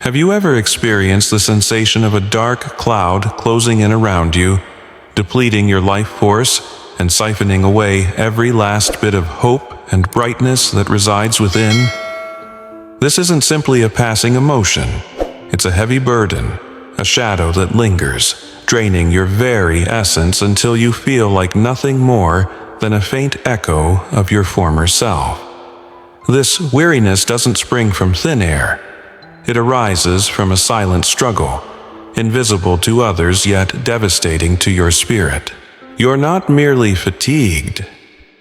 Have you ever experienced the sensation of a dark cloud closing in around you, depleting your life force and siphoning away every last bit of hope and brightness that resides within? This isn't simply a passing emotion. It's a heavy burden, a shadow that lingers, draining your very essence until you feel like nothing more than a faint echo of your former self. This weariness doesn't spring from thin air. It arises from a silent struggle, invisible to others yet devastating to your spirit. You're not merely fatigued.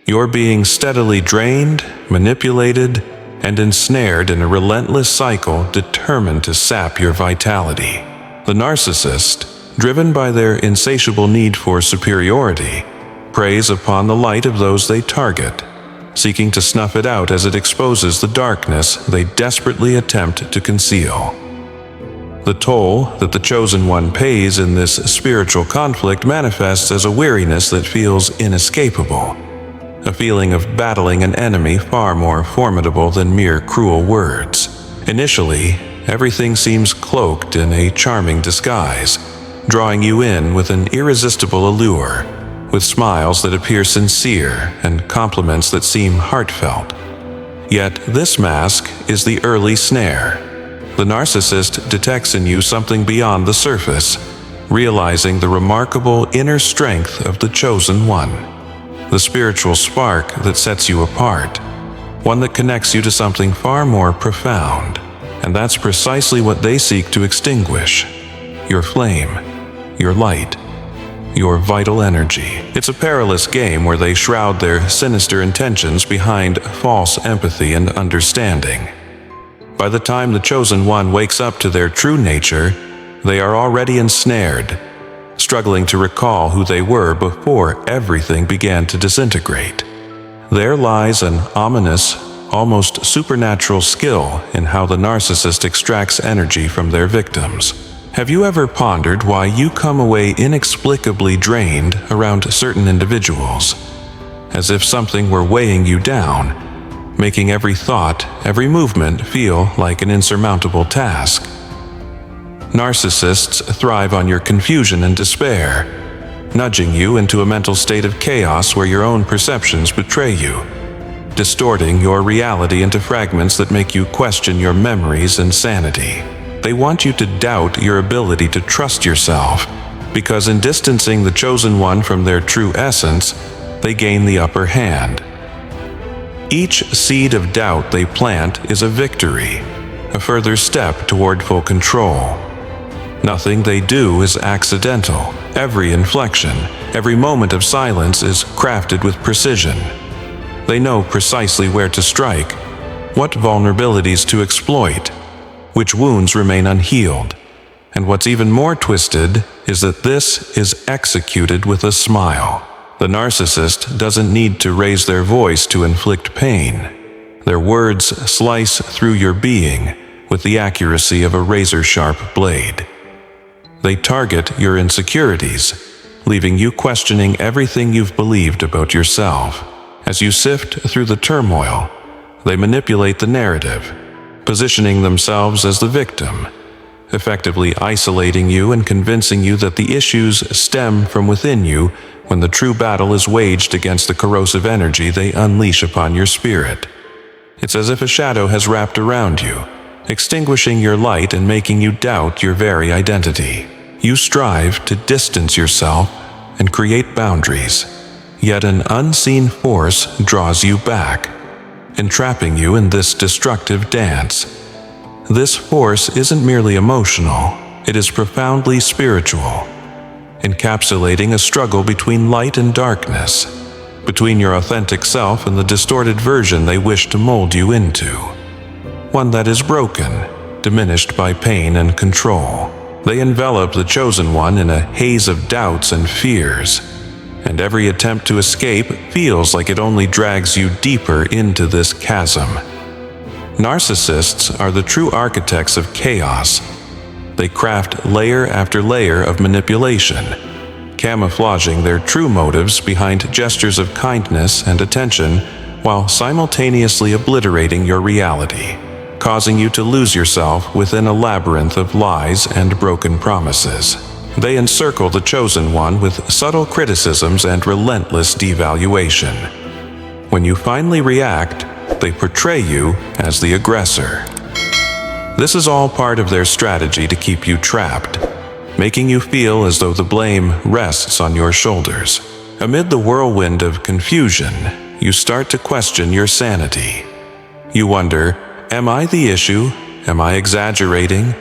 You're being steadily drained, manipulated, and ensnared in a relentless cycle determined to sap your vitality. The narcissist, driven by their insatiable need for superiority, preys upon the light of those they target, seeking to snuff it out as it exposes the darkness they desperately attempt to conceal. The toll that the chosen one pays in this spiritual conflict manifests as a weariness that feels inescapable, a feeling of battling an enemy far more formidable than mere cruel words. Initially, everything seems cloaked in a charming disguise, drawing you in with an irresistible allure, with smiles that appear sincere and compliments that seem heartfelt. Yet this mask is the early snare. The narcissist detects in you something beyond the surface, realizing the remarkable inner strength of the chosen one, the spiritual spark that sets you apart, one that connects you to something far more profound. And that's precisely what they seek to extinguish: your flame, your light, your vital energy. It's a perilous game where they shroud their sinister intentions behind false empathy and understanding. By the time the chosen one wakes up to their true nature, they are already ensnared, struggling to recall who they were before everything began to disintegrate. There lies an ominous, almost supernatural skill in how the narcissist extracts energy from their victims. Have you ever pondered why you come away inexplicably drained around certain individuals, as if something were weighing you down, making every thought, every movement feel like an insurmountable task? Narcissists thrive on your confusion and despair, nudging you into a mental state of chaos where your own perceptions betray you, distorting your reality into fragments that make you question your memories and sanity. They want you to doubt your ability to trust yourself, because in distancing the chosen one from their true essence, they gain the upper hand. Each seed of doubt they plant is a victory, a further step toward full control. Nothing they do is accidental. Every inflection, every moment of silence is crafted with precision. They know precisely where to strike, what vulnerabilities to exploit, which wounds remain unhealed. And what's even more twisted is that this is executed with a smile. The narcissist doesn't need to raise their voice to inflict pain. Their words slice through your being with the accuracy of a razor-sharp blade. They target your insecurities, leaving you questioning everything you've believed about yourself. As you sift through the turmoil, they manipulate the narrative, positioning themselves as the victim, effectively isolating you and convincing you that the issues stem from within you when the true battle is waged against the corrosive energy they unleash upon your spirit. It's as if a shadow has wrapped around you, extinguishing your light and making you doubt your very identity. You strive to distance yourself and create boundaries, yet an unseen force draws you back, entrapping you in this destructive dance. This force isn't merely emotional, it is profoundly spiritual, encapsulating a struggle between light and darkness, between your authentic self and the distorted version they wish to mold you into. One that is broken, diminished by pain and control. They envelop the chosen one in a haze of doubts and fears, and every attempt to escape feels like it only drags you deeper into this chasm. Narcissists are the true architects of chaos. They craft layer after layer of manipulation, camouflaging their true motives behind gestures of kindness and attention while simultaneously obliterating your reality. causing you to lose yourself within a labyrinth of lies and broken promises. They encircle the chosen one with subtle criticisms and relentless devaluation. When you finally react, they portray you as the aggressor. This is all part of their strategy to keep you trapped, making you feel as though the blame rests on your shoulders. Amid the whirlwind of confusion, you start to question your sanity. You wonder, am I the issue? Am I exaggerating?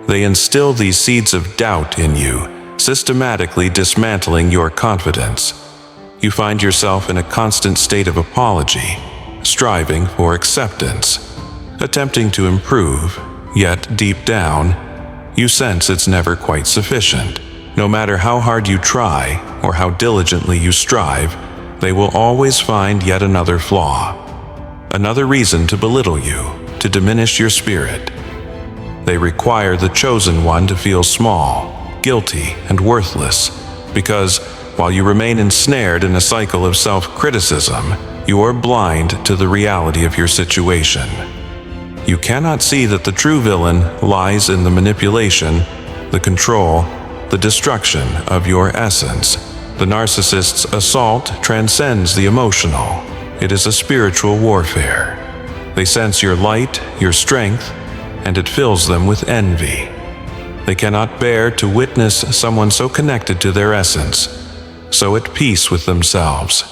They instill these seeds of doubt in you, systematically dismantling your confidence. You find yourself in a constant state of apology, striving for acceptance, attempting to improve, yet deep down, you sense it's never quite sufficient. No matter how hard you try or how diligently you strive, they will always find yet another flaw, another reason to belittle you, to diminish your spirit. They require the chosen one to feel small, guilty, and worthless, because while you remain ensnared in a cycle of self-criticism, you are blind to the reality of your situation. You cannot see that the true villain lies in the manipulation, the control, the destruction of your essence. The narcissist's assault transcends the emotional. It is a spiritual warfare. They sense your light, your strength, and it fills them with envy. They cannot bear to witness someone so connected to their essence, so at peace with themselves.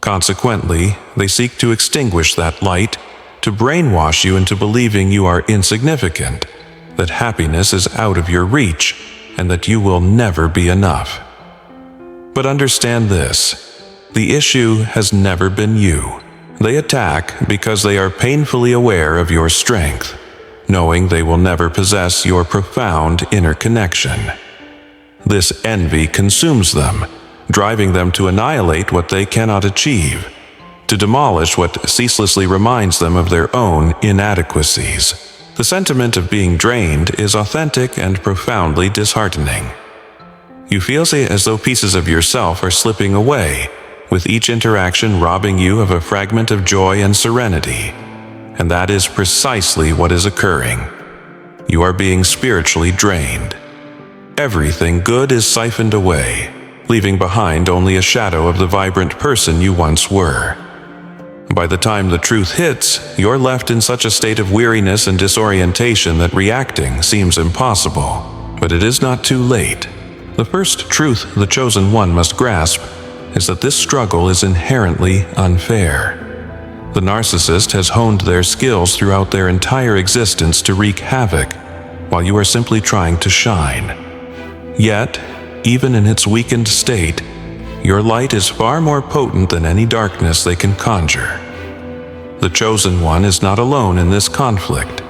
Consequently, they seek to extinguish that light, to brainwash you into believing you are insignificant, that happiness is out of your reach, and that you will never be enough. But understand this: the issue has never been you. They attack because they are painfully aware of your strength, knowing they will never possess your profound inner connection. This envy consumes them, driving them to annihilate what they cannot achieve, to demolish what ceaselessly reminds them of their own inadequacies. The sentiment of being drained is authentic and profoundly disheartening. You feel as though pieces of yourself are slipping away, with each interaction robbing you of a fragment of joy and serenity. And that is precisely what is occurring. You are being spiritually drained. Everything good is siphoned away, leaving behind only a shadow of the vibrant person you once were. By the time the truth hits, you're left in such a state of weariness and disorientation that reacting seems impossible. But it is not too late. The first truth the chosen one must grasp is that this struggle is inherently unfair. The narcissist has honed their skills throughout their entire existence to wreak havoc, while you are simply trying to shine. Yet, even in its weakened state, your light is far more potent than any darkness they can conjure. The chosen one is not alone in this conflict.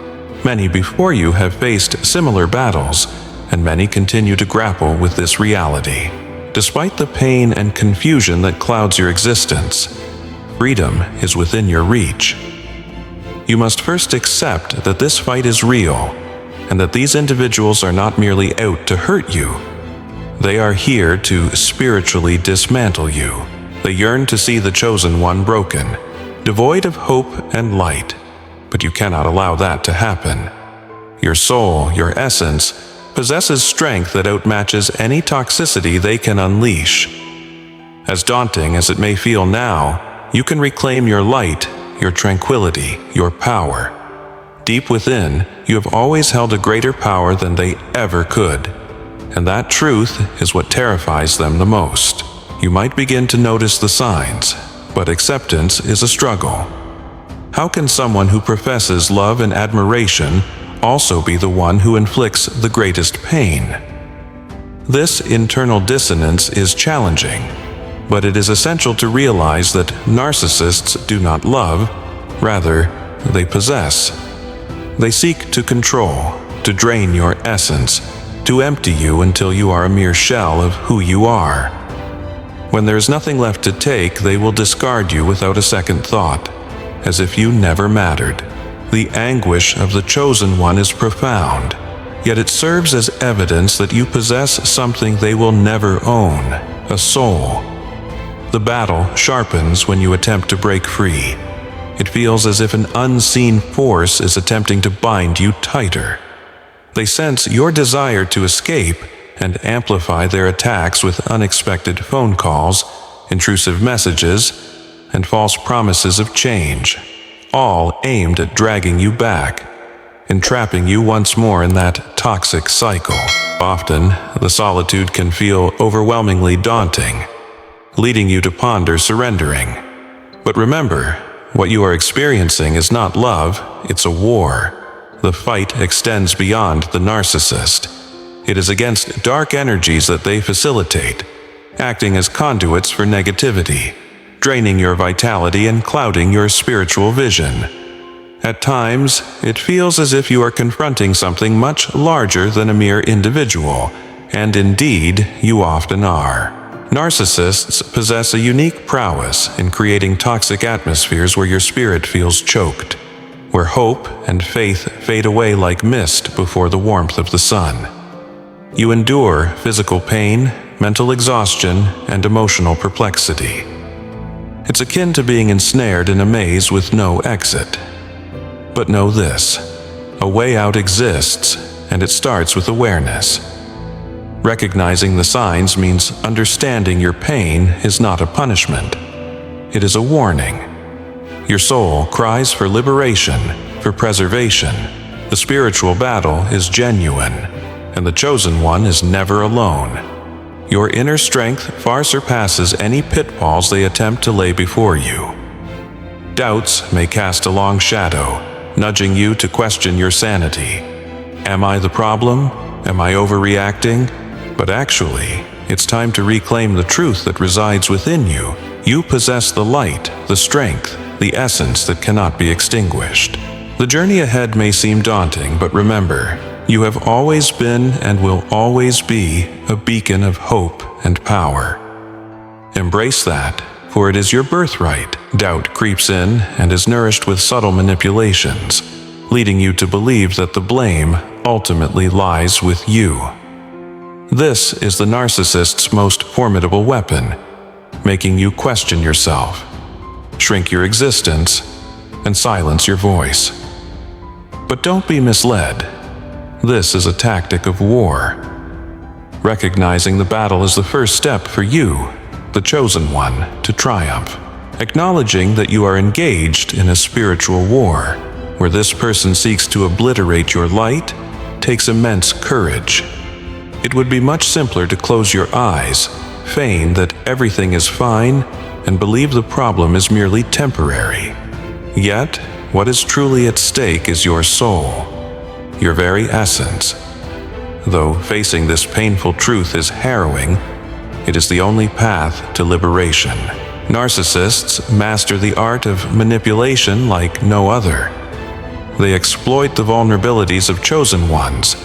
Many before you have faced similar battles, and many continue to grapple with this reality. Despite the pain and confusion that clouds your existence, freedom is within your reach. You must first accept that this fight is real, and that these individuals are not merely out to hurt you. They are here to spiritually dismantle you. They yearn to see the chosen one broken, devoid of hope and light, but you cannot allow that to happen. Your soul, your essence, possesses strength that outmatches any toxicity they can unleash. As daunting as it may feel now, you can reclaim your light, your tranquility, your power. Deep within, you have always held a greater power than they ever could, and that truth is what terrifies them the most. You might begin to notice the signs, but acceptance is a struggle. How can someone who professes love and admiration also be the one who inflicts the greatest pain? This internal dissonance is challenging, but it is essential to realize that narcissists do not love, rather, they possess. They seek to control, to drain your essence, to empty you until you are a mere shell of who you are. When there is nothing left to take, they will discard you without a second thought, as if you never mattered. The anguish of the chosen one is profound, yet it serves as evidence that you possess something they will never own, a soul. The battle sharpens when you attempt to break free. It feels as if an unseen force is attempting to bind you tighter. They sense your desire to escape and amplify their attacks with unexpected phone calls, intrusive messages, and false promises of change, all aimed at dragging you back, entrapping you once more in that toxic cycle. Often, the solitude can feel overwhelmingly daunting, leading you to ponder surrendering. But remember, what you are experiencing is not love, it's a war. The fight extends beyond the narcissist. It is against dark energies that they facilitate, acting as conduits for negativity, draining your vitality and clouding your spiritual vision. At times, it feels as if you are confronting something much larger than a mere individual, and indeed, you often are. Narcissists possess a unique prowess in creating toxic atmospheres where your spirit feels choked, where hope and faith fade away like mist before the warmth of the sun. You endure physical pain, mental exhaustion, and emotional perplexity. It's akin to being ensnared in a maze with no exit. But know this: a way out exists, and it starts with awareness. Recognizing the signs means understanding your pain is not a punishment. It is a warning. Your soul cries for liberation, for preservation. The spiritual battle is genuine, and the chosen one is never alone. Your inner strength far surpasses any pitfalls they attempt to lay before you. Doubts may cast a long shadow, nudging you to question your sanity. Am I the problem? Am I overreacting? But actually, it's time to reclaim the truth that resides within you. You possess the light, the strength, the essence that cannot be extinguished. The journey ahead may seem daunting, but remember, you have always been and will always be a beacon of hope and power. Embrace that, for it is your birthright. Doubt creeps in and is nourished with subtle manipulations, leading you to believe that the blame ultimately lies with you. This is the narcissist's most formidable weapon, making you question yourself, shrink your existence, and silence your voice. But don't be misled. This is a tactic of war. Recognizing the battle is the first step for you, the chosen one, to triumph. Acknowledging that you are engaged in a spiritual war, where this person seeks to obliterate your light, takes immense courage. It would be much simpler to close your eyes, feign that everything is fine, and believe the problem is merely temporary. Yet, what is truly at stake is your soul, your very essence. Though facing this painful truth is harrowing, it is the only path to liberation. Narcissists master the art of manipulation like no other. They exploit the vulnerabilities of chosen ones,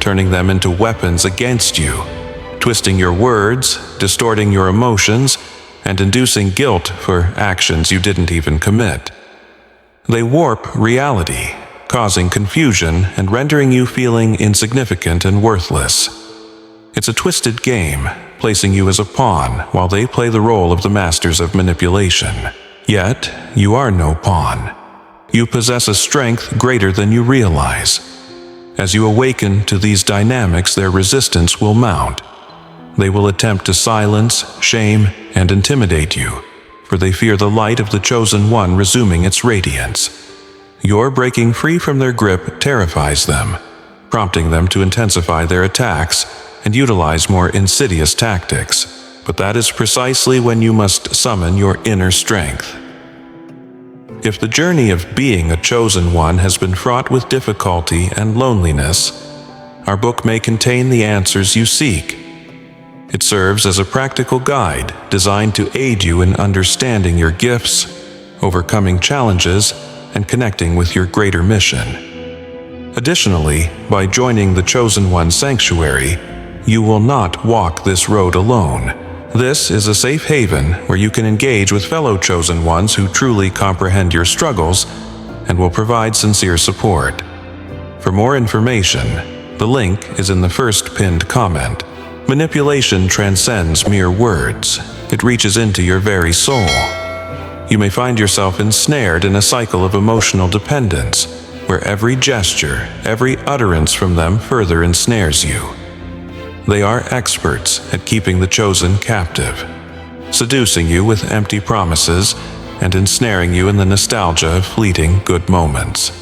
turning them into weapons against you, twisting your words, distorting your emotions, and inducing guilt for actions you didn't even commit. They warp reality, causing confusion and rendering you feeling insignificant and worthless. It's a twisted game, placing you as a pawn while they play the role of the masters of manipulation. Yet, you are no pawn. You possess a strength greater than you realize. As you awaken to these dynamics, their resistance will mount. They will attempt to silence, shame, and intimidate you, for they fear the light of the chosen one resuming its radiance. Your breaking free from their grip terrifies them, prompting them to intensify their attacks and utilize more insidious tactics. But that is precisely when you must summon your inner strength. If the journey of being a chosen one has been fraught with difficulty and loneliness, our book may contain the answers you seek. It serves as a practical guide designed to aid you in understanding your gifts, overcoming challenges, and connecting with your greater mission. Additionally, by joining the Chosen One Sanctuary, you will not walk this road alone. This is a safe haven where you can engage with fellow Chosen Ones who truly comprehend your struggles and will provide sincere support. For more information, the link is in the first pinned comment. Manipulation transcends mere words. It reaches into your very soul. You may find yourself ensnared in a cycle of emotional dependence, where every gesture, every utterance from them further ensnares you. They are experts at keeping the chosen captive, seducing you with empty promises and ensnaring you in the nostalgia of fleeting good moments.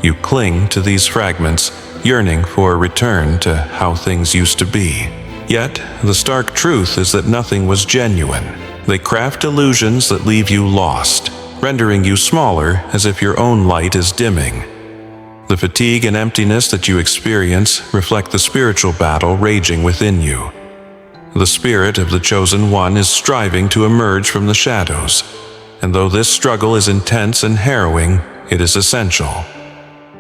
You cling to these fragments, yearning for a return to how things used to be. Yet, the stark truth is that nothing was genuine. They craft illusions that leave you lost, rendering you smaller as if your own light is dimming. The fatigue and emptiness that you experience reflect the spiritual battle raging within you. The spirit of the chosen one is striving to emerge from the shadows, and though this struggle is intense and harrowing, it is essential.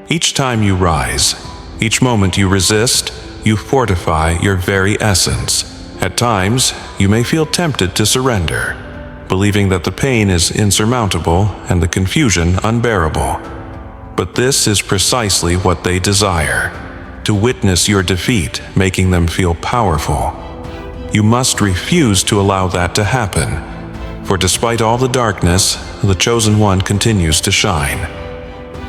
Each time you rise, each moment you resist, you fortify your very essence. At times, you may feel tempted to surrender, believing that the pain is insurmountable and the confusion unbearable. But this is precisely what they desire, to witness your defeat, making them feel powerful. You must refuse to allow that to happen, for despite all the darkness, the chosen one continues to shine.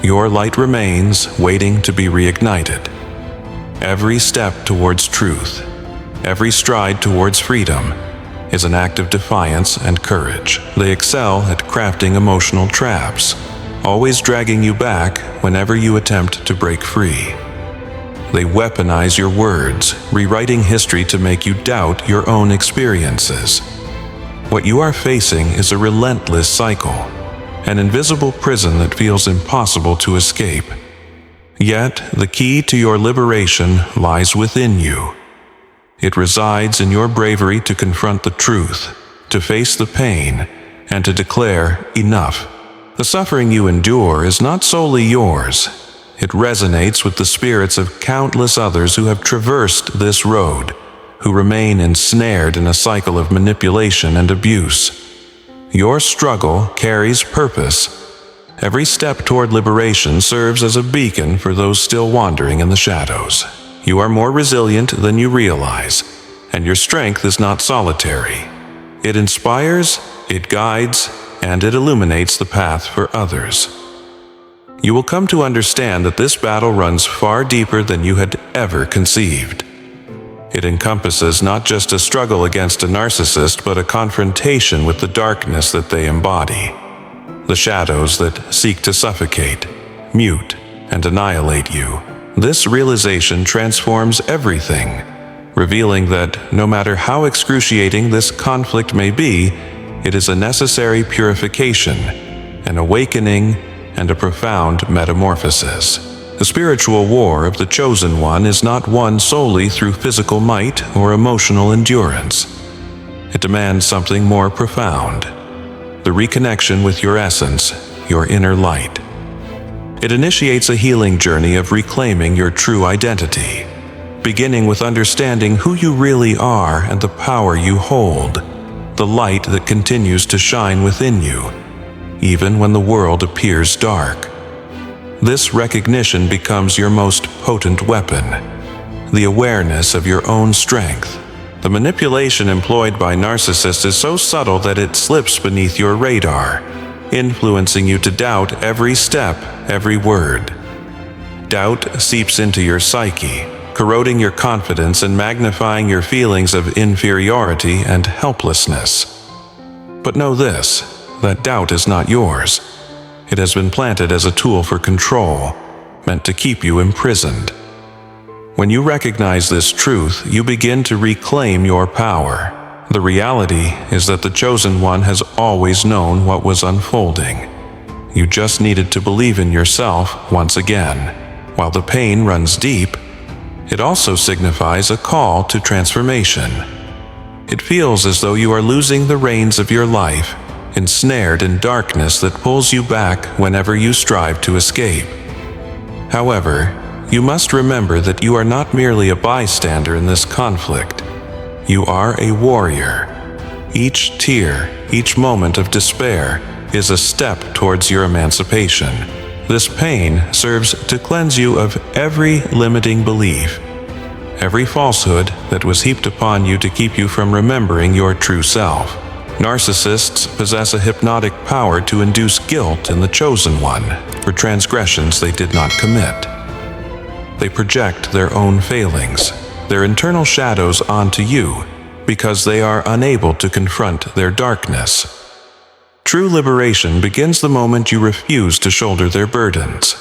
Your light remains, waiting to be reignited. Every step towards truth, every stride towards freedom, is an act of defiance and courage. They excel at crafting emotional traps, always dragging you back whenever you attempt to break free. They weaponize your words, rewriting history to make you doubt your own experiences. What you are facing is a relentless cycle, an invisible prison that feels impossible to escape. Yet, the key to your liberation lies within you. It resides in your bravery to confront the truth, to face the pain, and to declare enough. The suffering you endure is not solely yours. It resonates with the spirits of countless others who have traversed this road, who remain ensnared in a cycle of manipulation and abuse. Your struggle carries purpose. Every step toward liberation serves as a beacon for those still wandering in the shadows. You are more resilient than you realize, and your strength is not solitary. It inspires, it guides, and it illuminates the path for others. You will come to understand that this battle runs far deeper than you had ever conceived. It encompasses not just a struggle against a narcissist, but a confrontation with the darkness that they embody. The shadows that seek to suffocate, mute, and annihilate you. This realization transforms everything, revealing that no matter how excruciating this conflict may be, it is a necessary purification, an awakening, and a profound metamorphosis. The spiritual war of the chosen one is not won solely through physical might or emotional endurance. It demands something more profound: the reconnection with your essence, your inner light. It initiates a healing journey of reclaiming your true identity, beginning with understanding who you really are and the power you hold, the light that continues to shine within you, even when the world appears dark. This recognition becomes your most potent weapon, the awareness of your own strength. The manipulation employed by narcissists is so subtle that it slips beneath your radar, influencing you to doubt every step, every word. Doubt seeps into your psyche, corroding your confidence and magnifying your feelings of inferiority and helplessness. But know this, that doubt is not yours. It has been planted as a tool for control, meant to keep you imprisoned. When you recognize this truth, you begin to reclaim your power. The reality is that the chosen one has always known what was unfolding. You just needed to believe in yourself once again. While the pain runs deep, it also signifies a call to transformation. It feels as though you are losing the reins of your life, ensnared in darkness that pulls you back whenever you strive to escape. However, you must remember that you are not merely a bystander in this conflict. You are a warrior. Each tear, each moment of despair, is a step towards your emancipation. This pain serves to cleanse you of every limiting belief, every falsehood that was heaped upon you to keep you from remembering your true self. Narcissists possess a hypnotic power to induce guilt in the chosen one for transgressions they did not commit. They project their own failings, their internal shadows onto you, because they are unable to confront their darkness. True liberation begins the moment you refuse to shoulder their burdens.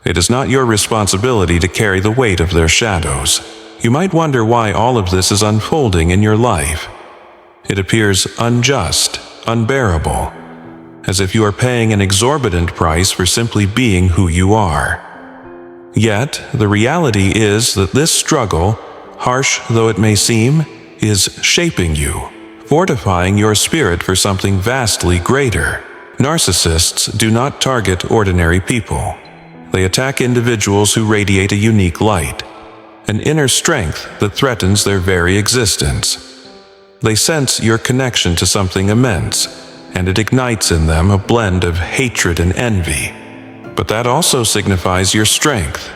It is not your responsibility to carry the weight of their shadows. You might wonder why all of this is unfolding in your life. It appears unjust, unbearable, as if you are paying an exorbitant price for simply being who you are. Yet, the reality is that this struggle, harsh though it may seem, is shaping you, fortifying your spirit for something vastly greater. Narcissists do not target ordinary people. They attack individuals who radiate a unique light, an inner strength that threatens their very existence. They sense your connection to something immense, and it ignites in them a blend of hatred and envy. But that also signifies your strength.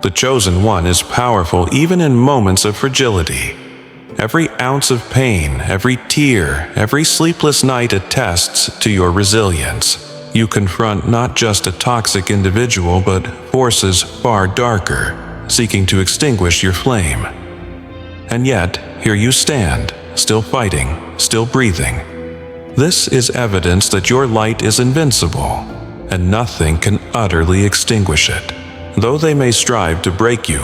The chosen one is powerful even in moments of fragility. Every ounce of pain, every tear, every sleepless night attests to your resilience. You confront not just a toxic individual, but forces far darker, seeking to extinguish your flame. And yet, here you stand, still fighting, still breathing. This is evidence that your light is invincible, and nothing can utterly extinguish it. Though they may strive to break you,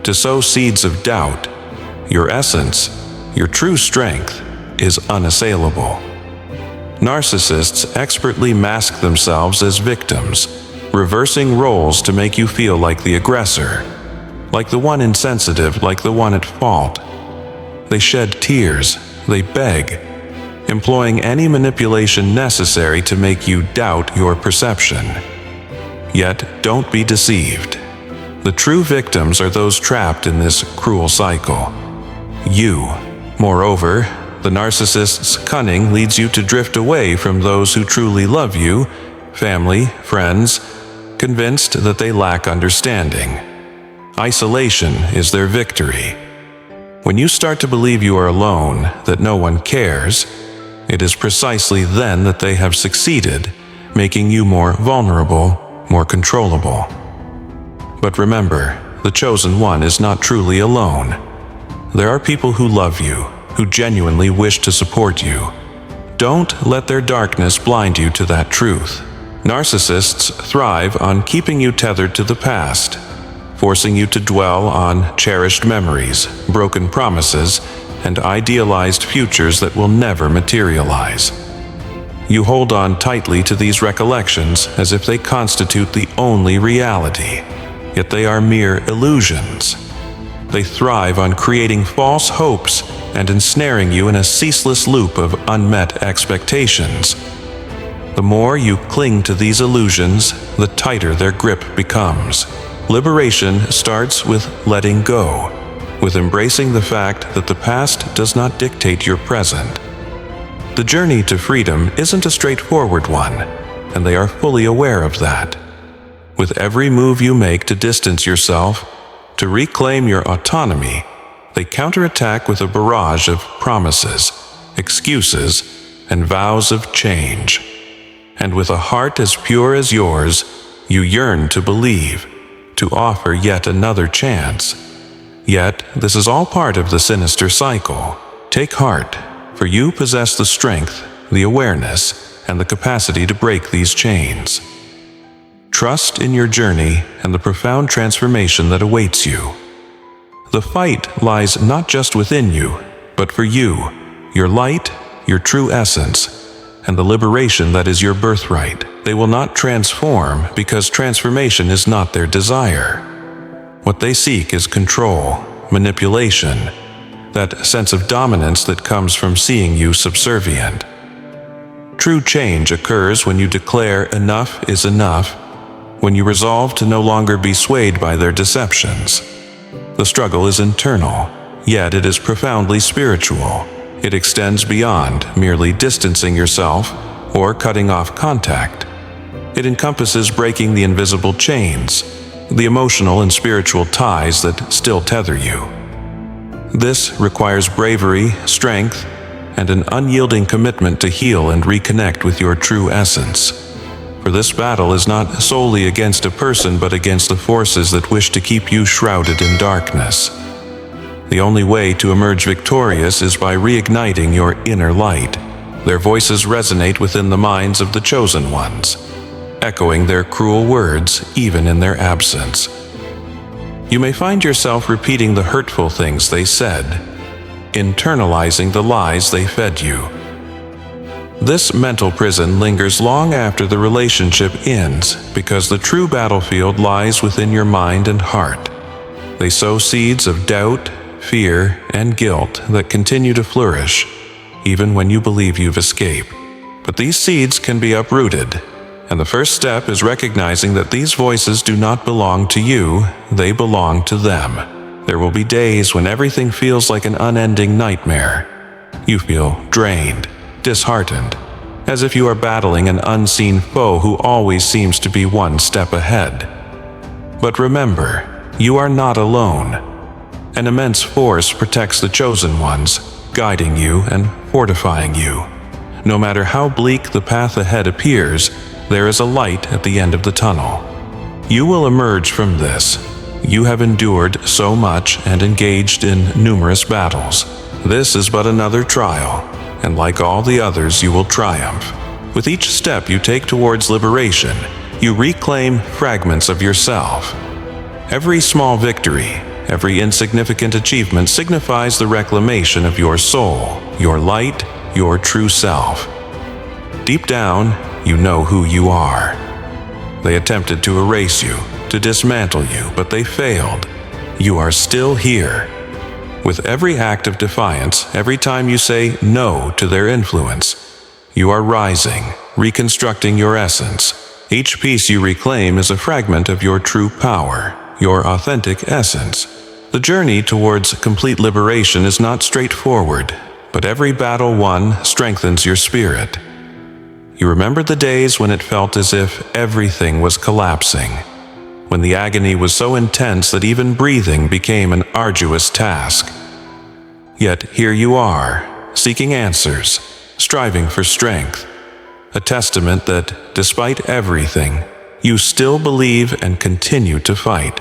to sow seeds of doubt, your essence, your true strength, is unassailable. Narcissists expertly mask themselves as victims, reversing roles to make you feel like the aggressor, like the one insensitive, like the one at fault. They shed tears, they beg, employing any manipulation necessary to make you doubt your perception. Yet, don't be deceived. The true victims are those trapped in this cruel cycle. You. Moreover, the narcissist's cunning leads you to drift away from those who truly love you, family, friends, convinced that they lack understanding. Isolation is their victory. When you start to believe you are alone, that no one cares, it is precisely then that they have succeeded, making you more vulnerable, more controllable. But remember, the chosen one is not truly alone. There are people who love you, who genuinely wish to support you. Don't let their darkness blind you to that truth. Narcissists thrive on keeping you tethered to the past, forcing you to dwell on cherished memories, broken promises, and idealized futures that will never materialize. You hold on tightly to these recollections as if they constitute the only reality, yet they are mere illusions. They thrive on creating false hopes and ensnaring you in a ceaseless loop of unmet expectations. The more you cling to these illusions, the tighter their grip becomes. Liberation starts with letting go, with embracing the fact that the past does not dictate your present. The journey to freedom isn't a straightforward one, and they are fully aware of that. With every move you make to distance yourself, to reclaim your autonomy, they counterattack with a barrage of promises, excuses, and vows of change. And with a heart as pure as yours, you yearn to believe, to offer yet another chance. Yet, this is all part of the sinister cycle. Take heart, for you possess the strength, the awareness, and the capacity to break these chains. Trust in your journey and the profound transformation that awaits you. The fight lies not just within you, but for you, your light, your true essence, and the liberation that is your birthright. They will not transform because transformation is not their desire. What they seek is control, manipulation, that sense of dominance that comes from seeing you subservient. True change occurs when you declare enough is enough, when you resolve to no longer be swayed by their deceptions. The struggle is internal, yet it is profoundly spiritual. It extends beyond merely distancing yourself or cutting off contact. It encompasses breaking the invisible chains, the emotional and spiritual ties that still tether you. This requires bravery, strength, and an unyielding commitment to heal and reconnect with your true essence. For this battle is not solely against a person, but against the forces that wish to keep you shrouded in darkness. The only way to emerge victorious is by reigniting your inner light. Their voices resonate within the minds of the chosen ones, echoing their cruel words even in their absence. You may find yourself repeating the hurtful things they said, internalizing the lies they fed you. This mental prison lingers long after the relationship ends because the true battlefield lies within your mind and heart. They sow seeds of doubt, fear, and guilt that continue to flourish, even when you believe you've escaped. But these seeds can be uprooted, and the first step is recognizing that these voices do not belong to you, they belong to them. There will be days when everything feels like an unending nightmare. You feel drained, disheartened, as if you are battling an unseen foe who always seems to be one step ahead. But remember, you are not alone. An immense force protects the chosen ones, guiding you and fortifying you. No matter how bleak the path ahead appears, there is a light at the end of the tunnel. You will emerge from this. You have endured so much and engaged in numerous battles. This is but another trial, and like all the others, you will triumph. With each step you take towards liberation, you reclaim fragments of yourself. Every small victory, every insignificant achievement signifies the reclamation of your soul, your light, your true self. Deep down, you know who you are. They attempted to erase you, to dismantle you, but they failed. You are still here. With every act of defiance, every time you say no to their influence, you are rising, reconstructing your essence. Each piece you reclaim is a fragment of your true power, your authentic essence. The journey towards complete liberation is not straightforward, but every battle won strengthens your spirit. You remember the days when it felt as if everything was collapsing, when the agony was so intense that even breathing became an arduous task. Yet here you are, seeking answers, striving for strength, a testament that, despite everything, you still believe and continue to fight.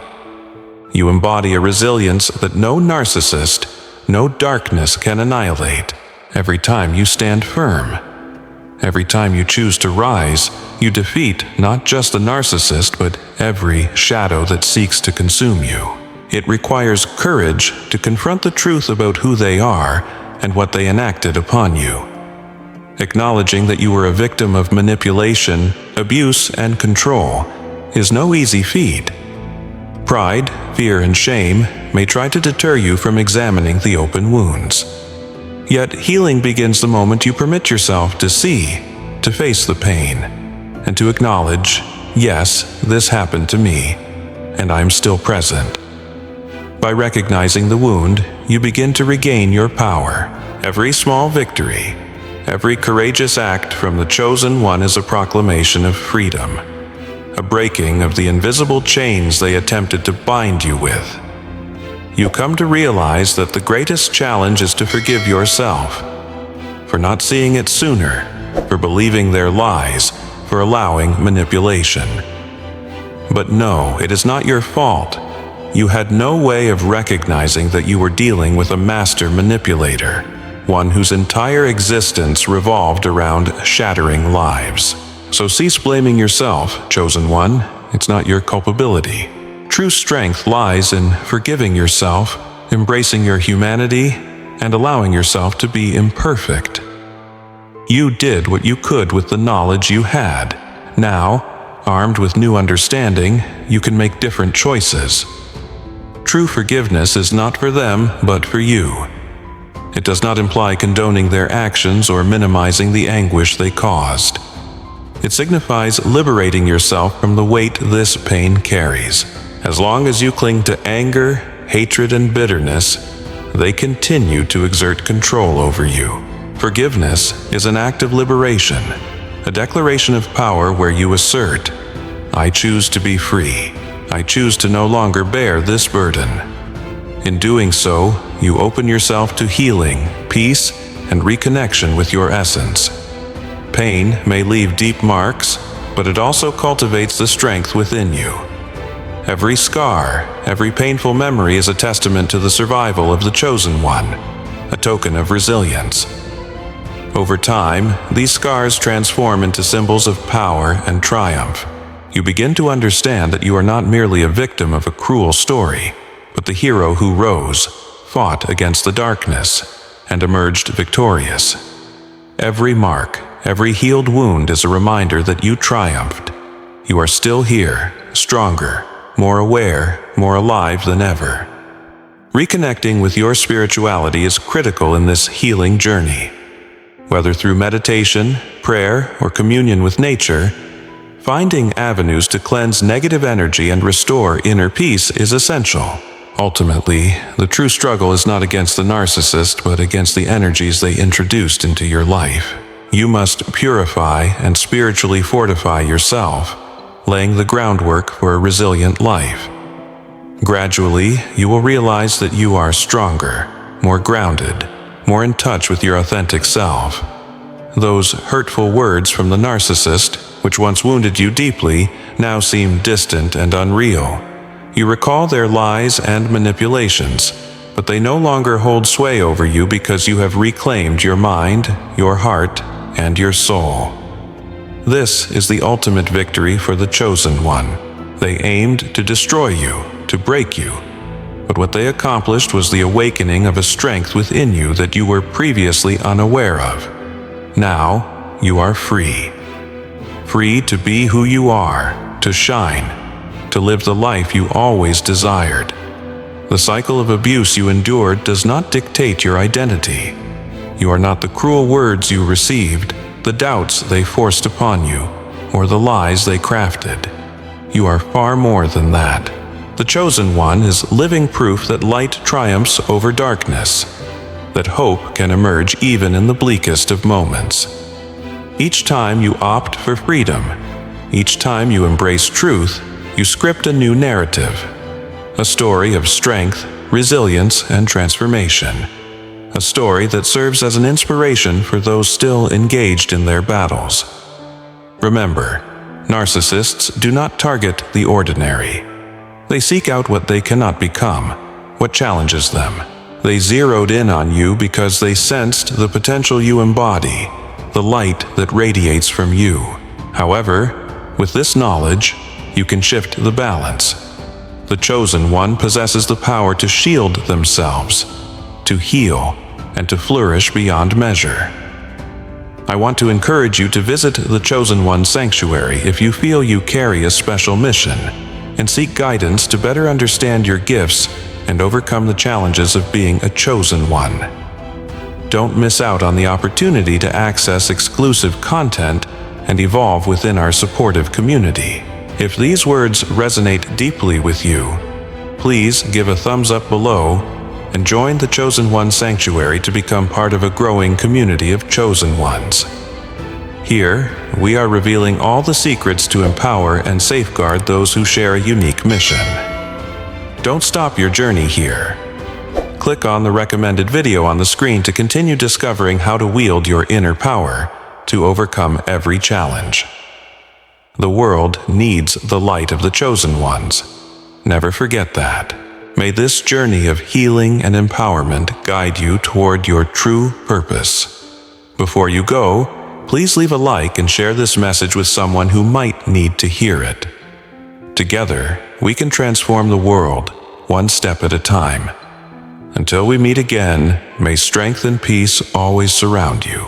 You embody a resilience that no narcissist, no darkness can annihilate. Every time you stand firm, every time you choose to rise, you defeat not just the narcissist, but every shadow that seeks to consume you. It requires courage to confront the truth about who they are and what they enacted upon you. Acknowledging that you were a victim of manipulation, abuse, and control is no easy feat. Pride, fear, and shame may try to deter you from examining the open wounds. Yet healing begins the moment you permit yourself to see, to face the pain, and to acknowledge, yes, this happened to me, and I'm still present. By recognizing the wound, you begin to regain your power. Every small victory, every courageous act from the chosen one is a proclamation of freedom, a breaking of the invisible chains they attempted to bind you with. You come to realize that the greatest challenge is to forgive yourself, for not seeing it sooner, for believing their lies, for allowing manipulation. But no, it is not your fault. You had no way of recognizing that you were dealing with a master manipulator, one whose entire existence revolved around shattering lives. So cease blaming yourself, chosen one. It's not your culpability. True strength lies in forgiving yourself, embracing your humanity, and allowing yourself to be imperfect. You did what you could with the knowledge you had. Now, armed with new understanding, you can make different choices. True forgiveness is not for them, but for you. It does not imply condoning their actions or minimizing the anguish they caused. It signifies liberating yourself from the weight this pain carries. As long as you cling to anger, hatred, and bitterness, they continue to exert control over you. Forgiveness is an act of liberation, a declaration of power where you assert, I choose to be free. I choose to no longer bear this burden. In doing so, you open yourself to healing, peace, and reconnection with your essence. Pain may leave deep marks, but it also cultivates the strength within you. Every scar, every painful memory is a testament to the survival of the chosen one, a token of resilience. Over time, these scars transform into symbols of power and triumph. You begin to understand that you are not merely a victim of a cruel story, but the hero who rose, fought against the darkness, and emerged victorious. Every mark, every healed wound is a reminder that you triumphed. You are still here, stronger, more aware, more alive than ever. Reconnecting with your spirituality is critical in this healing journey. Whether through meditation, prayer, or communion with nature, finding avenues to cleanse negative energy and restore inner peace is essential. Ultimately, the true struggle is not against the narcissist, but against the energies they introduced into your life. You must purify and spiritually fortify yourself, laying the groundwork for a resilient life. Gradually, you will realize that you are stronger, more grounded, more in touch with your authentic self. Those hurtful words from the narcissist, which once wounded you deeply, now seem distant and unreal. You recall their lies and manipulations, but they no longer hold sway over you because you have reclaimed your mind, your heart, and your soul. This is the ultimate victory for the chosen one. They aimed to destroy you, to break you. But what they accomplished was the awakening of a strength within you that you were previously unaware of. Now, you are free. Free to be who you are, to shine, to live the life you always desired. The cycle of abuse you endured does not dictate your identity. You are not the cruel words you received, the doubts they forced upon you, or the lies they crafted. You are far more than that. The chosen one is living proof that light triumphs over darkness, that hope can emerge even in the bleakest of moments. Each time you opt for freedom, each time you embrace truth, you script a new narrative, a story of strength, resilience, and transformation. A story that serves as an inspiration for those still engaged in their battles. Remember, narcissists do not target the ordinary. They seek out what they cannot become, what challenges them. They zeroed in on you because they sensed the potential you embody, the light that radiates from you. However, with this knowledge, you can shift the balance. The chosen one possesses the power to shield themselves, to heal, and to flourish beyond measure. I want to encourage you to visit the Chosen One's sanctuary if you feel you carry a special mission, and seek guidance to better understand your gifts and overcome the challenges of being a chosen one. Don't miss out on the opportunity to access exclusive content and evolve within our supportive community. If these words resonate deeply with you, please give a thumbs up below and join the Chosen One Sanctuary to become part of a growing community of chosen ones. Here, we are revealing all the secrets to empower and safeguard those who share a unique mission. Don't stop your journey here. Click on the recommended video on the screen to continue discovering how to wield your inner power to overcome every challenge. The world needs the light of the chosen ones. Never forget that. May this journey of healing and empowerment guide you toward your true purpose. Before you go, please leave a like and share this message with someone who might need to hear it. Together, we can transform the world, one step at a time. Until we meet again, may strength and peace always surround you.